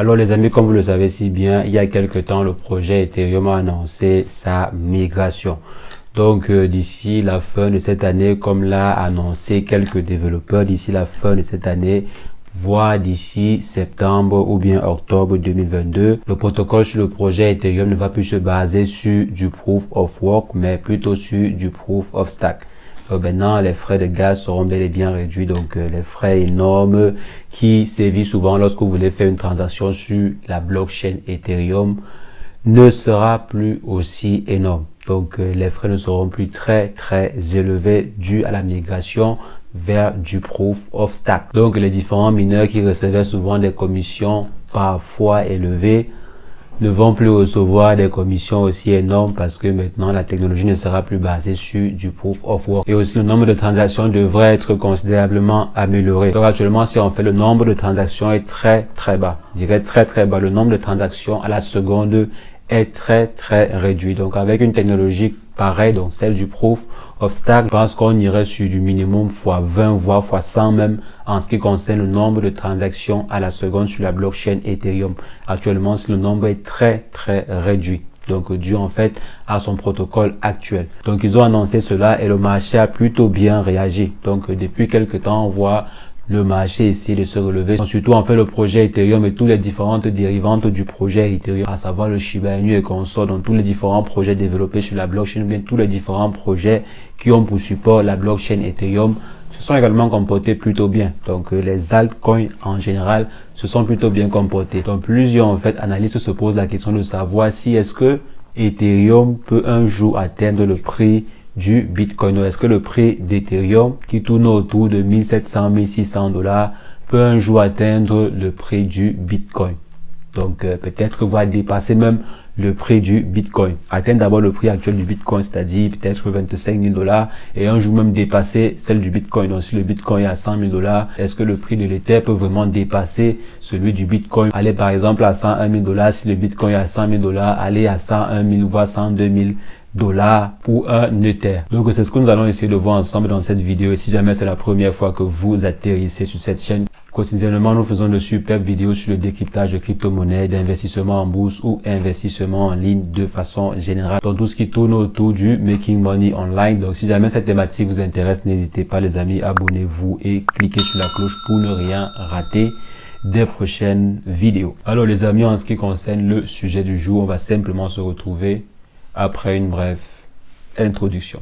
Alors les amis, comme vous le savez si bien, il y a quelques temps, le projet Ethereum a annoncé sa migration. Donc d'ici la fin de cette année, comme l'a annoncé quelques développeurs, d'ici la fin de cette année, voire d'ici septembre ou bien octobre 2022, le protocole sur le projet Ethereum ne va plus se baser sur du Proof of Work, mais plutôt sur du Proof of Stake. Maintenant, les frais de gaz seront bel et bien réduits, donc les frais énormes qui sévissent souvent lorsque vous voulez faire une transaction sur la blockchain Ethereum ne sera plus aussi énorme. Donc les frais ne seront plus très élevés dû à la migration vers du Proof of Stake. Donc les différents mineurs qui recevaient souvent des commissions parfois élevées ne vont plus recevoir des commissions aussi énormes parce que maintenant la technologie ne sera plus basée sur du Proof of Work. Et aussi le nombre de transactions devrait être considérablement amélioré. Donc actuellement, si on fait, le nombre de transactions est très bas. Je dirais très bas. Le nombre de transactions à la seconde est très réduit. Donc avec une technologie pareille, donc celle du Proof of Stake, je pense qu'on irait sur du minimum x20 voire x100 même en ce qui concerne le nombre de transactions à la seconde sur la blockchain Ethereum. Actuellement, le nombre est très réduit. Donc dû en fait à son protocole actuel. Donc ils ont annoncé cela et le marché a plutôt bien réagi. Donc depuis quelques temps, on voit le marché essayer de se relever. Surtout en fait le projet Ethereum et toutes les différentes dérivantes du projet Ethereum, à savoir le Shiba Inu et consorts, donc tous les différents projets développés sur la blockchain, bien tous les différents projets qui ont pour support la blockchain Ethereum se sont également comportés plutôt bien. Donc les altcoins en général se sont plutôt bien comportés. Donc plusieurs en fait analystes se posent la question de savoir si est-ce que Ethereum peut un jour atteindre le prix du Bitcoin. Est-ce que le prix d'Ethereum qui tourne autour de 1700-1600 $ peut un jour atteindre le prix du Bitcoin? Donc peut-être va dépasser même le prix du Bitcoin. Atteindre d'abord le prix actuel du Bitcoin, c'est-à-dire peut-être 25 000 $ et un jour même dépasser celle du Bitcoin. Donc si le Bitcoin est à 100 000 $, est-ce que le prix de l'Ether peut vraiment dépasser celui du Bitcoin? Aller par exemple à 101 000 $, si le Bitcoin est à 100 000 $, aller à 101 000 voire 102 000 $ pour un Ether. Donc c'est ce que nous allons essayer de voir ensemble dans cette vidéo. Et si jamais c'est la première fois que vous atterrissez sur cette chaîne, quotidiennement nous faisons de superbes vidéos sur le décryptage de crypto-monnaies, d'investissement en bourse ou investissement en ligne de façon générale. Donc tout ce qui tourne autour du making money online. Donc si jamais cette thématique vous intéresse, n'hésitez pas les amis, abonnez-vous et cliquez sur la cloche pour ne rien rater des prochaines vidéos. Alors les amis, en ce qui concerne le sujet du jour, on va simplement se retrouver après une brève introduction.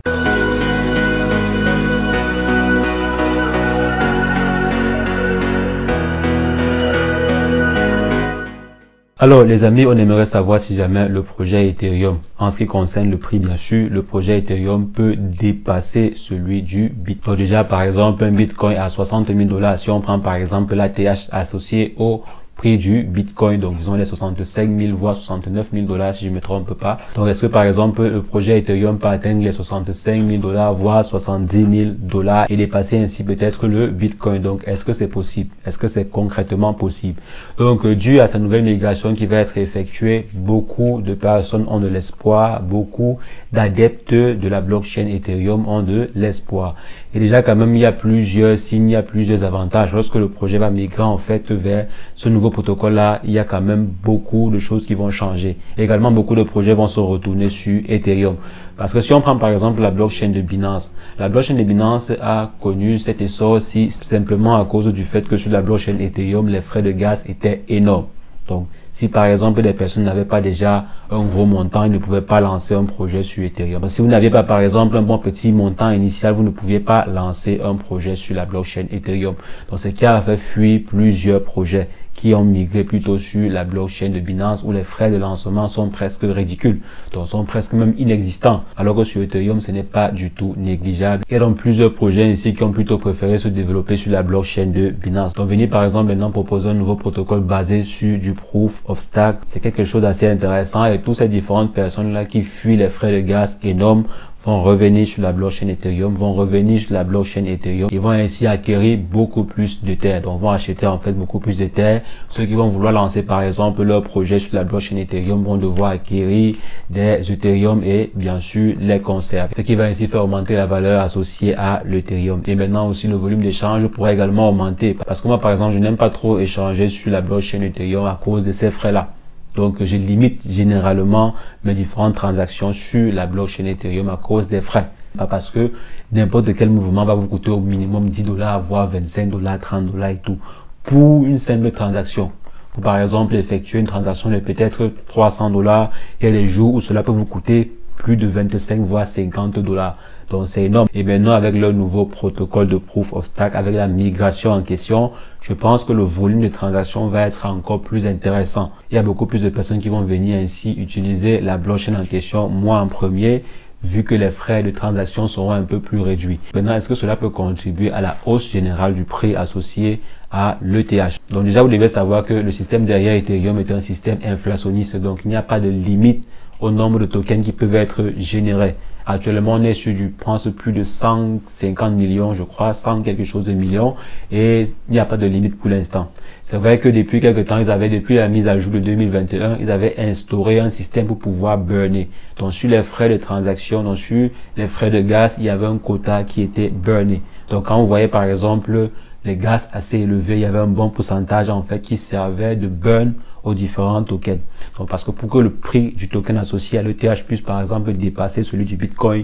Alors les amis, on aimerait savoir si jamais le projet Ethereum, en ce qui concerne le prix bien sûr, le projet Ethereum peut dépasser celui du Bitcoin. Déjà par exemple un Bitcoin à 60 000 $, si on prend par exemple l'ATH associé au prix du Bitcoin, donc disons les 65 000 voire 69 000 $, si je me trompe pas. Donc est-ce que par exemple le projet Ethereum peut atteindre les 65 000 $ voire 70 000 $ et dépasser ainsi peut-être le Bitcoin? Donc est-ce que c'est possible? Est-ce que c'est concrètement possible? Donc dû à sa nouvelle migration qui va être effectuée, beaucoup de personnes ont de l'espoir, beaucoup d'adeptes de la blockchain Ethereum ont de l'espoir. Et déjà quand même il y a plusieurs signes, il y a plusieurs avantages. Lorsque le projet va migrer en fait vers ce nouveau protocole là, il y a quand même beaucoup de choses qui vont changer. Également beaucoup de projets vont se retourner sur Ethereum. Parce que si on prend par exemple la blockchain de Binance, la blockchain de Binance a connu cet essor aussi simplement à cause du fait que sur la blockchain Ethereum, les frais de gaz étaient énormes. Donc si par exemple des personnes n'avaient pas déjà un gros montant, ils ne pouvaient pas lancer un projet sur Ethereum. Si vous n'aviez pas par exemple un bon petit montant initial, vous ne pouviez pas lancer un projet sur la blockchain Ethereum. Donc ce qui a fait fuir plusieurs projets qui ont migré plutôt sur la blockchain de Binance où les frais de lancement sont presque ridicules, donc sont presque même inexistants, alors que sur Ethereum ce n'est pas du tout négligeable. Il y a donc plusieurs projets ici qui ont plutôt préféré se développer sur la blockchain de Binance. Donc venir par exemple maintenant proposer un nouveau protocole basé sur du Proof of Stake, c'est quelque chose d'assez intéressant et toutes ces différentes personnes là qui fuient les frais de gaz énormes vont revenir sur la blockchain Ethereum, vont revenir sur la blockchain Ethereum. Ils vont ainsi acquérir beaucoup plus de terres. Donc, vont acheter en fait beaucoup plus de terres. Ceux qui vont vouloir lancer par exemple leur projet sur la blockchain Ethereum vont devoir acquérir des Ethereum et bien sûr les conserver. Ce qui va ainsi faire augmenter la valeur associée à l'Ethereum. Et maintenant aussi le volume d'échange pourrait également augmenter. Parce que moi par exemple je n'aime pas trop échanger sur la blockchain Ethereum à cause de ces frais-là. Donc, je limite généralement mes différentes transactions sur la blockchain Ethereum à cause des frais. Pas parce que n'importe quel mouvement va vous coûter au minimum 10 $, voire 25 $, 30 $ et tout. Pour une simple transaction. Pour par exemple effectuer une transaction de peut-être 300 $, il y a des jours où cela peut vous coûter plus de 25 voire 50 $. Donc c'est énorme. Et maintenant avec le nouveau protocole de Proof of Stake, avec la migration en question, je pense que le volume de transactions va être encore plus intéressant. Il y a beaucoup plus de personnes qui vont venir ainsi utiliser la blockchain en question, moi en premier, vu que les frais de transaction seront un peu plus réduits. Maintenant, est-ce que cela peut contribuer à la hausse générale du prix associé à l'ETH? Donc déjà, vous devez savoir que le système derrière Ethereum est un système inflationniste, donc il n'y a pas de limite au nombre de tokens qui peuvent être générés. Actuellement, on est sur je pense, plus de 150 millions, je crois, 100 quelque chose de millions, et il n'y a pas de limite pour l'instant. C'est vrai que depuis quelques temps, depuis la mise à jour de 2021, ils avaient instauré un système pour pouvoir burner. Donc, sur les frais de transaction, donc sur les frais de gaz, il y avait un quota qui était burné. Donc, quand vous voyez, par exemple, les gaz assez élevés, il y avait un bon pourcentage, en fait, qui servait de burn aux différents tokens. Donc, parce que pour que le prix du token associé à l'ETH puisse, par exemple, dépasser celui du Bitcoin,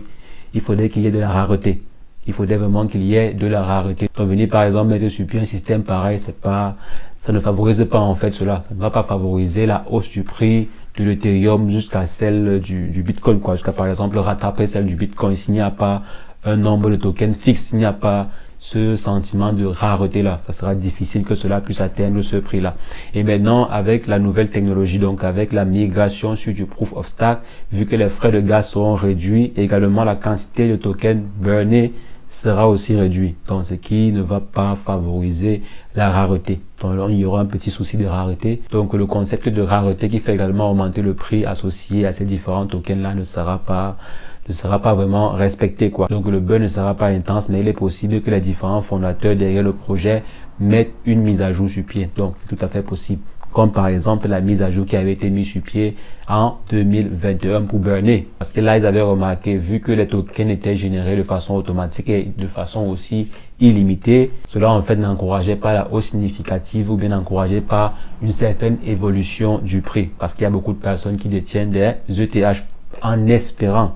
il faudrait qu'il y ait de la rareté. Il faudrait vraiment qu'il y ait de la rareté. Donc, venir, par exemple, mettre sur pied un système pareil, ça ne favorise pas, en fait, cela. Ça ne va pas favoriser la hausse du prix de l'Ethereum jusqu'à celle du Bitcoin, quoi. Jusqu'à, par exemple, rattraper celle du Bitcoin. S'il n'y a pas un nombre de tokens fixe, s'il n'y a pas ce sentiment de rareté là, ça sera difficile que cela puisse atteindre ce prix là. Et maintenant avec la nouvelle technologie, donc avec la migration sur du Proof of Stake, vu que les frais de gaz seront réduits, également la quantité de tokens burnés sera aussi réduite, donc ce qui ne va pas favoriser la rareté. Donc là, il y aura un petit souci de rareté. Donc le concept de rareté qui fait également augmenter le prix associé à ces différents tokens là ne sera pas vraiment respecté, quoi. Donc le burn ne sera pas intense, mais il est possible que les différents fondateurs derrière le projet mettent une mise à jour sur pied. Donc c'est tout à fait possible. Comme par exemple la mise à jour qui avait été mise sur pied en 2021 pour burner. Parce que là, ils avaient remarqué, vu que les tokens étaient générés de façon automatique et de façon aussi illimitée, cela en fait n'encourageait pas la hausse significative ou bien n'encourageait pas une certaine évolution du prix. Parce qu'il y a beaucoup de personnes qui détiennent des ETH en espérant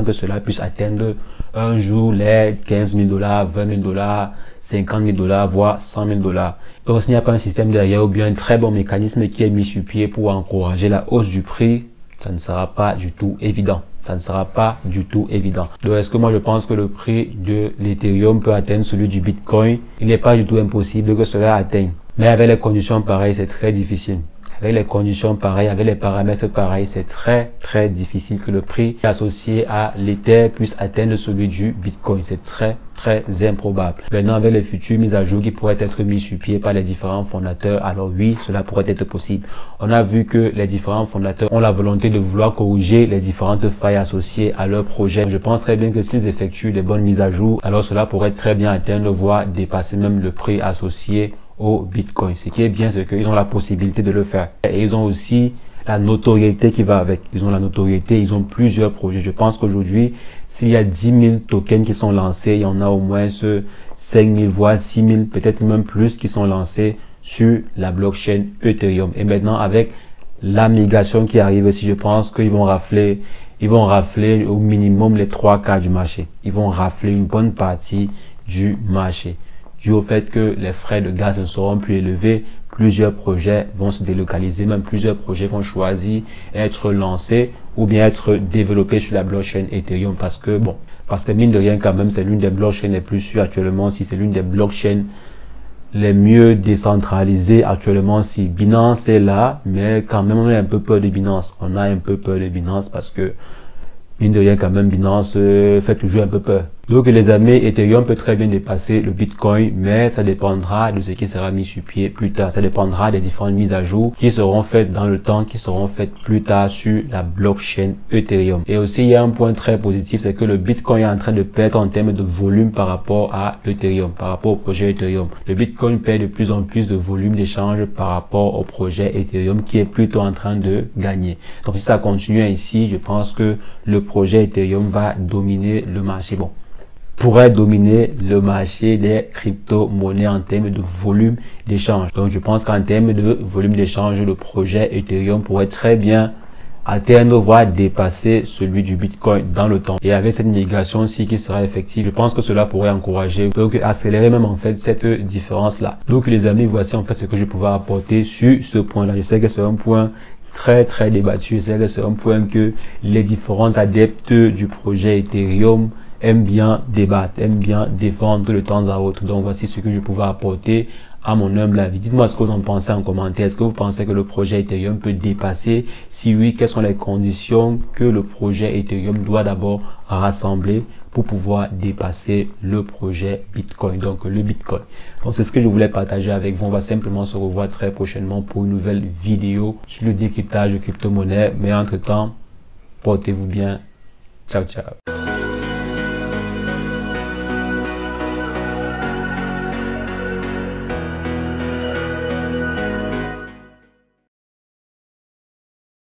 que cela puisse atteindre un jour les 15 000 $, 20 000 $, 50 000 $, voire 100 000 $. Donc, s'il n'y a pas un système derrière ou bien un très bon mécanisme qui est mis sur pied pour encourager la hausse du prix, ça ne sera pas du tout évident. Ça ne sera pas du tout évident. Donc, est-ce que moi je pense que le prix de l'Ethereum peut atteindre celui du Bitcoin? Il n'est pas du tout impossible que cela atteigne. Mais avec les conditions pareilles, c'est très difficile. Avec les conditions pareilles, avec les paramètres pareils, c'est très difficile que le prix associé à l'Ether puisse atteindre celui du Bitcoin. C'est très improbable. Maintenant, avec les futures mises à jour qui pourraient être mises sur pied par les différents fondateurs, alors oui, cela pourrait être possible. On a vu que les différents fondateurs ont la volonté de vouloir corriger les différentes failles associées à leur projet. Je pense très bien que s'ils effectuent les bonnes mises à jour, alors cela pourrait très bien atteindre, voire dépasser même le prix associé au Bitcoin. Ce qui est bien, c'est qu'ils ont la possibilité de le faire. Et ils ont aussi la notoriété qui va avec. Ils ont la notoriété, ils ont plusieurs projets. Je pense qu'aujourd'hui, s'il y a 10 000 tokens qui sont lancés, il y en a au moins 5 000, voire 6 000, peut-être même plus qui sont lancés sur la blockchain Ethereum. Et maintenant, avec la migration qui arrive aussi, je pense qu'ils vont rafler au minimum les 3/4 du marché. Ils vont rafler une bonne partie du marché. Dû au fait que les frais de gaz ne seront plus élevés, plusieurs projets vont se délocaliser, même plusieurs projets vont choisir être lancés ou bien être développés sur la blockchain Ethereum parce que mine de rien quand même, c'est l'une des blockchains les plus sûres actuellement, si c'est l'une des blockchains les mieux décentralisées actuellement. Si Binance est là, mais quand même on a un peu peur de Binance. Parce que mine de rien quand même, Binance fait toujours un peu peur. Donc les amis, Ethereum peut très bien dépasser le Bitcoin, mais ça dépendra de ce qui sera mis sur pied plus tard. Ça dépendra des différentes mises à jour qui seront faites dans le temps, qui seront faites plus tard sur la blockchain Ethereum. Et aussi, il y a un point très positif, c'est que le Bitcoin est en train de perdre en termes de volume par rapport à Ethereum, par rapport au projet Ethereum. Le Bitcoin perd de plus en plus de volume d'échange par rapport au projet Ethereum qui est plutôt en train de gagner. Donc si ça continue ainsi, je pense que le projet Ethereum va dominer le marché. Bon, pourrait dominer le marché des crypto-monnaies en termes de volume d'échange. Donc je pense qu'en termes de volume d'échange, le projet Ethereum pourrait très bien atteindre, voire dépasser celui du Bitcoin dans le temps. Et avec cette migration-ci qui sera effective, je pense que cela pourrait encourager, donc accélérer même en fait cette différence-là. Donc les amis, voici en fait ce que je pouvais apporter sur ce point-là. Je sais que c'est un point très débattu, je sais que c'est un point que les différents adeptes du projet Ethereum aiment bien débattre, aiment bien défendre de temps à autre. Donc voici ce que je pouvais apporter à mon humble avis. Dites-moi ce que vous en pensez en commentaire. Est-ce que vous pensez que le projet Ethereum peut dépasser? Si oui, quelles sont les conditions que le projet Ethereum doit d'abord rassembler pour pouvoir dépasser le projet Bitcoin, donc le Bitcoin. Donc c'est ce que je voulais partager avec vous. On va simplement se revoir très prochainement pour une nouvelle vidéo sur le décryptage de crypto-monnaie. Mais entre-temps, portez-vous bien. Ciao, ciao.